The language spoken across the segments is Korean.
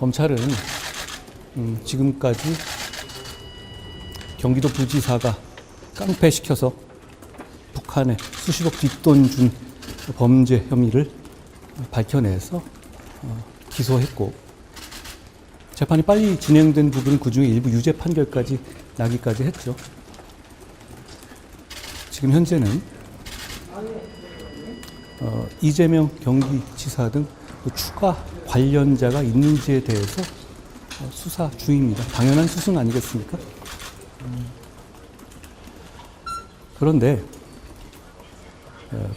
검찰은 지금까지 경기도 부지사가 깡패시켜서 북한에 수십억 뒷돈 준 범죄 혐의를 밝혀내서 기소했고, 재판이 빨리 진행된 부분은 그중에 일부 유죄 판결까지 나기까지 했죠. 지금 현재는 이재명 경기지사 등 추가 관련자가 있는지에 대해서 수사 중입니다. 당연한 수순 아니겠습니까? 그런데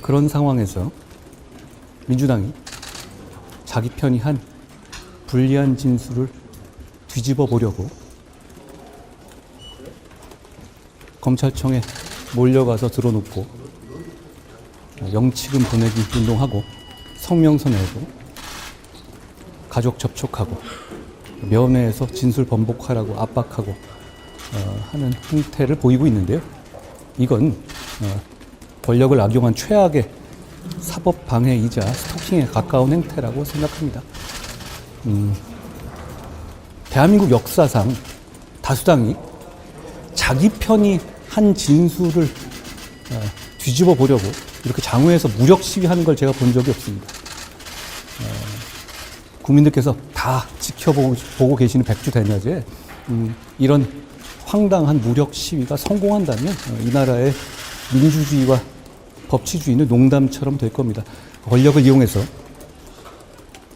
그런 상황에서 민주당이 자기 편이 한 불리한 진술을 뒤집어 보려고 검찰청에 몰려가서 들어놓고 영치금 보내기 운동하고 성명서 내고 가족 접촉하고 면회에서 진술 번복하라고 압박하고 하는 행태를 보이고 있는데요. 이건 권력을 악용한 최악의 사법 방해이자 스토킹에 가까운 행태라고 생각합니다. 대한민국 역사상 다수당이 자기 편이 한 진술을 뒤집어 보려고 이렇게 장외에서 무력 시위하는 걸 제가 본 적이 없습니다. 국민들께서 다 지켜보고 계시는 백주대낮에 이런 황당한 무력 시위가 성공한다면 이 나라의 민주주의와 법치주의는 농담처럼 될 겁니다. 권력을 이용해서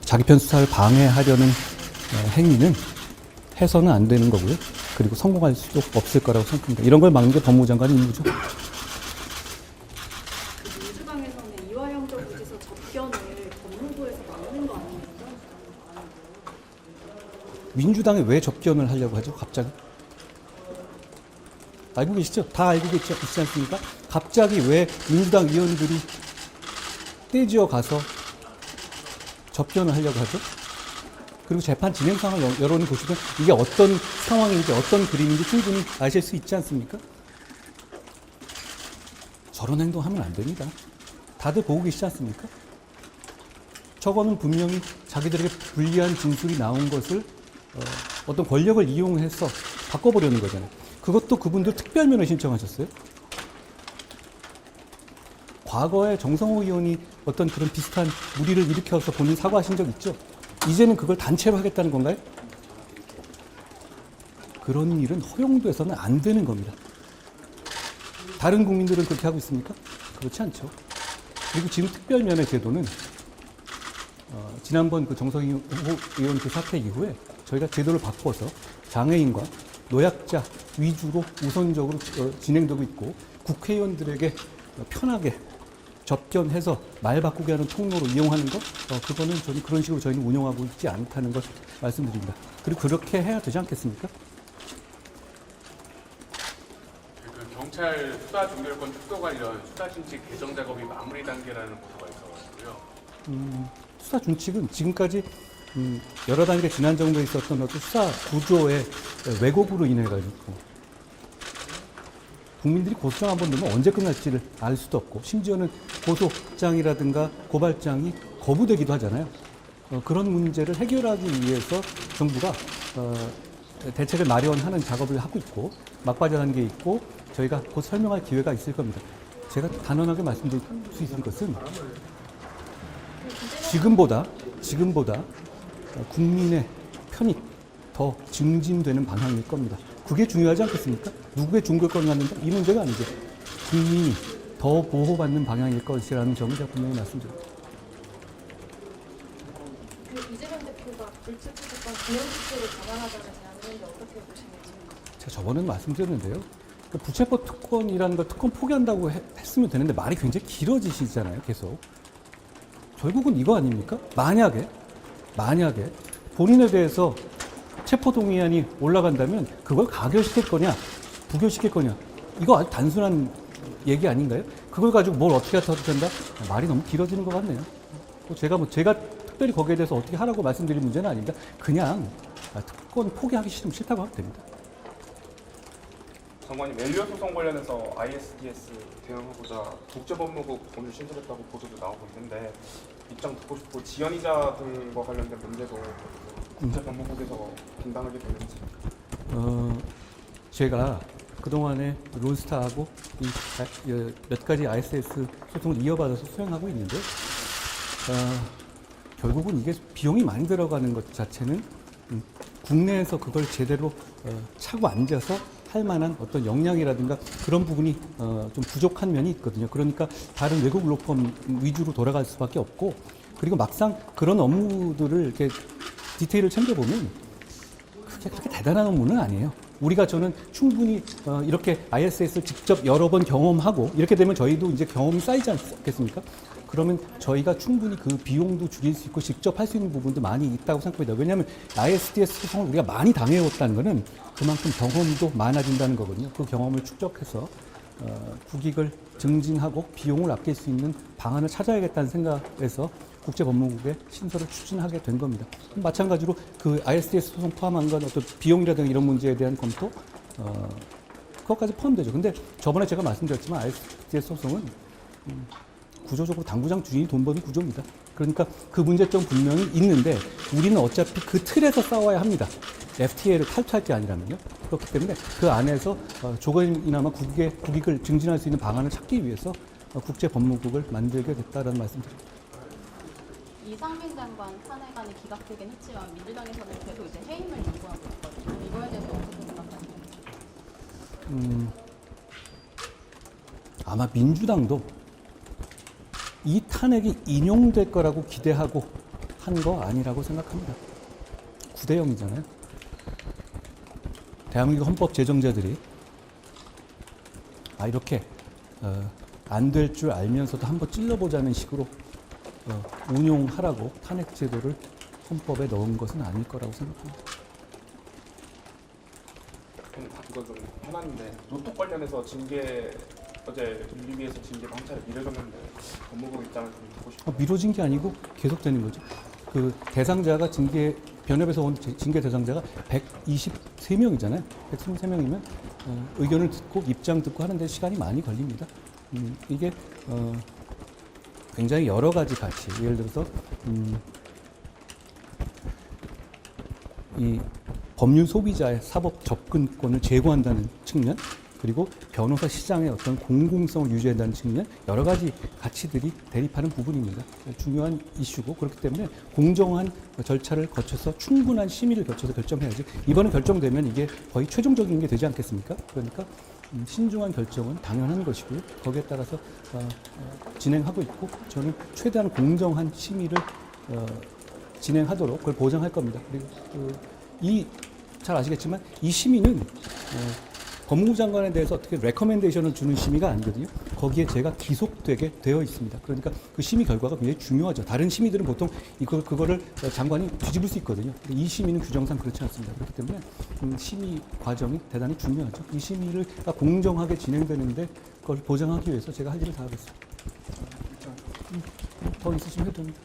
자기 편 수사를 방해하려는 행위는 해서는 안 되는 거고요. 그리고 성공할 수도 없을 거라고 생각합니다. 이런 걸 막는 게 법무장관의 임무죠. 민주당에서는 이화영 전 부지사 접견을 법무부에서 막는 거 아닙니까? 민주당이 왜 접견을 하려고 하죠? 갑자기? 알고 계시죠? 다 알고 있지 않습니까? 갑자기 왜 민주당 의원들이 떼지어 가서 접견을 하려고 하죠? 그리고 재판 진행 상황을 여러분이 보시면 이게 어떤 상황인지 어떤 그림인지 충분히 아실 수 있지 않습니까? 저런 행동하면 안 됩니다. 다들 보고 계시지 않습니까? 저거는 분명히 자기들에게 불리한 진술이 나온 것을 어떤 권력을 이용해서 바꿔보려는 거잖아요. 그것도 그분들 특별면허 신청하셨어요. 과거에 정성호 의원이 어떤 그런 비슷한 무리를 일으켜서 본인 사과하신 적 있죠? 이제는 그걸 단체로 하겠다는 건가요? 그런 일은 허용돼서는 안 되는 겁니다. 다른 국민들은 그렇게 하고 있습니까? 그렇지 않죠. 그리고 지금 특별면허 제도는 지난번 그 정성호 의원 그 사태 이후에 저희가 제도를 바꿔서 장애인과 노약자 위주로 우선적으로 진행되고 있고, 국회의원들에게 편하게 접견해서 말 바꾸게 하는 통로로 이용하는 것, 그거는 저는 그런 식으로 저희는 운영하고 있지 않다는 것 말씀드립니다. 그리고 그렇게 해야 되지 않겠습니까? 그 경찰 수사 종결권 축소 관련 수사 준칙 개정 작업이 마무리 단계라는 보도가 있어가지고요. 수사 준칙은 지금까지 여러 단계 지난 정부에 있었던 어떤 수사 구조의 왜곡으로 인해 가지고 국민들이 고소장 한번 넣으면 언제 끝날지를 알 수도 없고, 심지어는 고소장이라든가 고발장이 거부되기도 하잖아요. 그런 문제를 해결하기 위해서 정부가 대책을 마련하는 작업을 하고 있고, 막바지 단계에 있고, 저희가 곧 설명할 기회가 있을 겁니다. 제가 단언하게 말씀드릴 수 있는 것은 지금보다 국민의 편익 더 증진되는 방향일 겁니다. 그게 중요하지 않겠습니까? 누구의 종결권을 갖는다? 이 문제가 아니죠. 국민이 더 보호받는 방향일 것이라는 점을 제가 분명히 말씀드립니다. 이재명 대표가 불체포특권 기념투표를 강화하자는 제안을 어떻게 보시는지? 제가 저번에 말씀드렸는데요. 부체포 특권이라는 걸 특권 포기한다고 했으면 되는데 말이 굉장히 길어지시잖아요. 계속. 결국은 이거 아닙니까? 만약에 본인에 대해서 체포동의안이 올라간다면 그걸 가결시킬 거냐, 부결시킬 거냐, 이거 아주 단순한 얘기 아닌가요? 그걸 가지고 뭘 어떻게 해도 된다? 말이 너무 길어지는 것 같네요. 제가 특별히 거기에 대해서 어떻게 하라고 말씀드릴 문제는 아닙니다. 그냥 특권 포기하기 싫으면 싫다고 하면 됩니다. 장관님, 엘리엇 소송 관련해서 ISDS 대응하고자 국제법무국 오늘 신설했다고 보도도 나오고 있는데 입장 듣고 싶고, 지연이자들과 관련된 문제도 국제법무국에서 분당하게 되는지. 제가 그동안에 롤스타하고 몇 가지 ISS 소송을 이어받아서 수행하고 있는데 결국은 이게 비용이 많이 들어가는 것 자체는 국내에서 그걸 제대로 차고 앉아서 할 만한 어떤 역량이라든가 그런 부분이 좀 부족한 면이 있거든요. 그러니까 다른 외국 로펌 위주로 돌아갈 수밖에 없고, 그리고 막상 그런 업무들을 이렇게 디테일을 챙겨보면 그렇게 대단한 업무는 아니에요. 저는 충분히 이렇게 ISS를 직접 여러 번 경험하고 이렇게 되면 저희도 이제 경험이 쌓이지 않겠습니까? 그러면 저희가 충분히 그 비용도 줄일 수 있고 직접 할 수 있는 부분도 많이 있다고 생각합니다. 왜냐하면 ISDS 소송을 우리가 많이 당해왔다는 것은 그만큼 경험도 많아진다는 거거든요. 그 경험을 축적해서 국익을 증진하고 비용을 아낄 수 있는 방안을 찾아야겠다는 생각에서 국제법무국의 신설을 추진하게 된 겁니다. 마찬가지로 그 ISDS 소송 포함한 건 어떤 비용이라든가 이런 문제에 대한 검토, 그것까지 포함되죠. 근데 저번에 제가 말씀드렸지만 ISDS 소송은 구조적으로 당구장 주인이 돈 버는 구조입니다. 그러니까 그 문제점 분명히 있는데 우리는 어차피 그 틀에서 싸워야 합니다. FTA를 탈퇴할 게 아니라면요. 그렇기 때문에 그 안에서 조금이나마 국익을 증진할 수 있는 방안을 찾기 위해서 국제법무국을 만들게 됐다라는 말씀드립니다. 이상민 장관 탄핵안이 기각되긴 했지만 민주당에서는 계속 이제 해임을 요구하고 있거든요. 이거에 대해서 어떻게 생각하세요? 아마 민주당도 이 탄핵이 인용될 거라고 기대하고 한 거 아니라고 생각합니다. 9대 0이잖아요. 대한민국 헌법 제정자들이 이렇게 안 될 줄 알면서도 한번 찔러보자는 식으로 운용하라고 탄핵 제도를 헌법에 넣은 것은 아닐 거라고 생각합니다. 이거 좀 현안인데 노트 관련해서 징계 어제 윤리위에서 징계가 한 차례 미뤄졌는데 법무부 입장을 좀 듣고 싶어요. 미뤄진 게 아니고 계속되는 거죠. 그 대상자가 변협에서 온 징계 대상자가 123명이잖아요. 123명이면 의견을 듣고 입장 듣고 하는데 시간이 많이 걸립니다. 이게 굉장히 여러 가지 가치, 예를 들어서 이 법률 소비자의 사법 접근권을 제고한다는 측면, 그리고 변호사 시장의 어떤 공공성을 유지한다는 측면, 여러 가지 가치들이 대립하는 부분입니다. 중요한 이슈고, 그렇기 때문에 공정한 절차를 거쳐서 충분한 심의를 거쳐서 결정해야지. 이번에 결정되면 이게 거의 최종적인 게 되지 않겠습니까? 그러니까 신중한 결정은 당연한 것이고요. 거기에 따라서 진행하고 있고, 저는 최대한 공정한 심의를 진행하도록 그걸 보장할 겁니다. 그리고 잘 아시겠지만 이 심의는 법무부 장관에 대해서 어떻게 레커멘데이션을 주는 심의가 아니거든요. 거기에 제가 기속되게 되어 있습니다. 그러니까 그 심의 결과가 굉장히 중요하죠. 다른 심의들은 보통 그거를 장관이 뒤집을 수 있거든요. 이 심의는 규정상 그렇지 않습니다. 그렇기 때문에 심의 과정이 대단히 중요하죠. 이 심의가 공정하게 진행되는데 그걸 보장하기 위해서 제가 할 일을 다 하겠습니다. 더 있으시면 해도 됩니다.